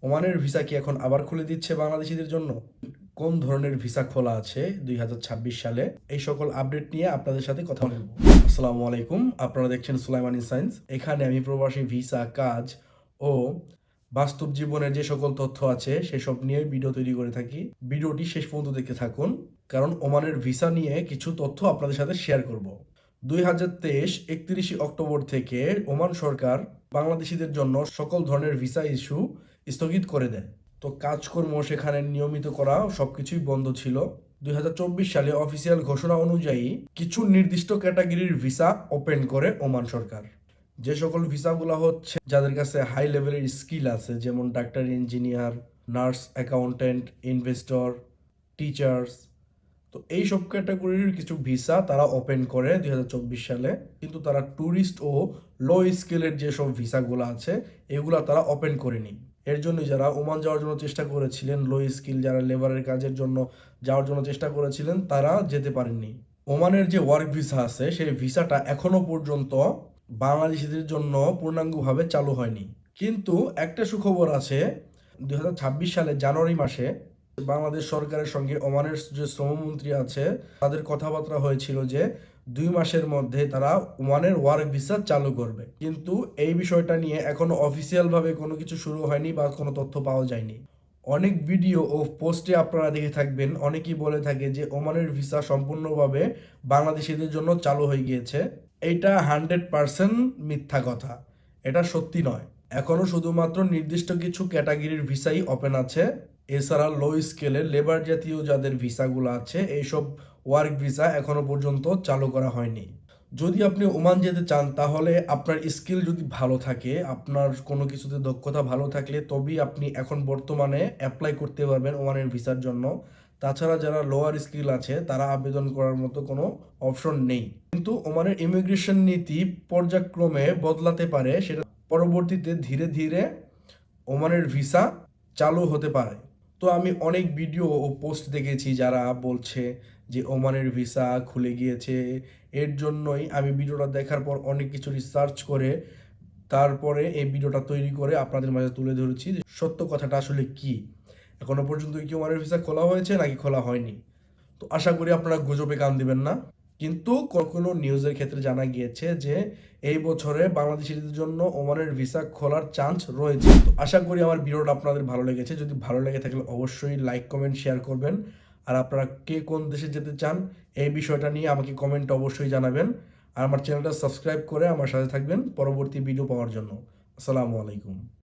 ওমানের ভিসা কি এখন আবার খুলে দিচ্ছে বাংলাদেশিদের জন্য? কোন ধরনের ভিসা খোলা আছে 2026 সালে? এই সকল আপডেট নিয়ে আপনাদের সাথে কথা বলবো। আসসালামু আলাইকুম, আপনারা দেখছেন সুলাইমানি সায়েন্স। এখানে আমি প্রবাসী ভিসা, কাজ ও বাস্তব জীবনের যে সকল তথ্য আছে সেসব নিয়ে ভিডিও তৈরি করে থাকি। ভিডিওটি শেষ পর্যন্ত দেখতে থাকুন, কারণ ওমানের ভিসা নিয়ে কিছু তথ্য আপনাদের সাথে শেয়ার করব। 2023 31 অক্টোবর থেকে ওমান সরকার বাংলাদেশিদের জন্য সকল ধরনের ভিসা ইস্যু স্থগিত করে দেয়। তো কাজকর্ম সেখানে নিয়মিত করা সবকিছুই বন্ধ ছিল। 2024 সালে অফিসিয়াল ঘোষণা অনুযায়ী কিছু নির্দিষ্ট ক্যাটাগরির ভিসা ওপেন করে ওমান সরকার। যে সকল ভিসাগুলো হচ্ছে যাদের কাছে হাই লেভেলের স্কিল আছে, যেমন doctor, engineer, nurse, accountant, investor, teachers. তো এইসব ক্যাটাগরির কিছু ভিসা তারা ওপেন করে 2024 সালে, কিন্তু তারা ট্যুরিস্ট ও লো স্কেলের যেসব ভিসাগুলো আছে এগুলা তারা ওপেন করেনি। এর জন্য যারা ওমান যাওয়ার জন্য চেষ্টা করেছিলেন, লো স্কিল যারা লেবারের কাজের জন্য যাওয়ার জন্য চেষ্টা করেছিলেন, তারা যেতে পারেননি। ওমানের যে ওয়ার্ক ভিসা আছে সেই ভিসাটা এখনো পর্যন্ত বাংলাদেশিদের জন্য পূর্ণাঙ্গভাবে চালু হয়নি। কিন্তু একটা সুখবর আছে, 2026 সালে জানুয়ারি মাসে বাংলাদেশ সরকারের সঙ্গে ওমানের যে শ্রমমন্ত্রী আছে তাদের কথাবার্তা হয়েছিল যে 2 মাসের মধ্যে তারা ওমানের ওয়ার্ক ভিসা চালু করবে। কিন্তু এই বিষয়টা নিয়ে এখনো অফিসিয়াল ভাবে কোনো কিছু শুরু হয়নি বা কোনো তথ্য পাওয়া যায়নি। অনেক ভিডিও ও পোস্টে আপনারা দেখে থাকবেন, অনেকেই বলে থাকে যে ওমানের ভিসা সম্পূর্ণভাবে বাংলাদেশিদের জন্য চালু হয়ে গিয়েছে। এইটা 100% মিথ্যা কথা, এটা সত্যি নয়। এখনো শুধুমাত্র নির্দিষ্ট কিছু ক্যাটাগরির ভিসাই ওপেন আছে। এছাড়া লো স্কেলের লেবার জাতীয় যাদের ভিসাগুলো আছে এইসব ওয়ার্ক ভিসা এখনো পর্যন্ত চালু করা হয়নি। যদি আপনি ওমান যেতে চান তাহলে আপনার স্কিল যদি ভালো থাকে, আপনার কোনো কিছুতে দক্ষতা ভালো থাকলে তবেই আপনি এখন বর্তমানে অ্যাপ্লাই করতে পারবেন ওমানের ভিসার জন্য। তাছাড়া যারা লোয়ার স্কিল আছে তারা আবেদন করার মতো কোনো অপশন নেই। কিন্তু ওমানের ইমিগ্রেশন নীতি পর্যায়ক্রমে বদলাতে পারে, সেটা পরবর্তীতে ধীরে ধীরে ওমানের ভিসা চালু হতে পারে। তো আমি অনেক ভিডিও ও পোস্ট দেখেছি যারা বলছে যে ওমানের ভিসা খুলে গিয়েছে। এর জন্যই আমি ভিডিওটা দেখার পর অনেক কিছু রিসার্চ করে তারপরে এই ভিডিওটা তৈরি করে আপনাদের মাঝে তুলে ধরেছি যে সত্য কথাটা আসলে কি, এখনো পর্যন্ত কি ওমানের ভিসা খোলা হয়েছে নাকি খোলা হয়নি। তো আশা করি আপনারা গুজবে কান দিবেন না। কিন্তু কোনো নিউজের ক্ষেত্রে জানা গিয়েছে যে এই বছরে বাংলাদেশিদের জন্য ওমানের ভিসা খোলার চান্স রয়েছে। তো আশা করি আমার ভিডিওটা আপনাদের ভালো লেগেছে। যদি ভালো লেগে থাকলে অবশ্যই লাইক, কমেন্ট, শেয়ার করবেন। আর আপনারা কে কোন দেশে যেতে চান এই বিষয়টা নিয়ে আমাকে কমেন্টে অবশ্যই জানাবেন। আর আমার চ্যানেলটা সাবস্ক্রাইব করে আমার সাথে থাকবেন পরবর্তী ভিডিও পাওয়ার জন্য। আসসালামু আলাইকুম।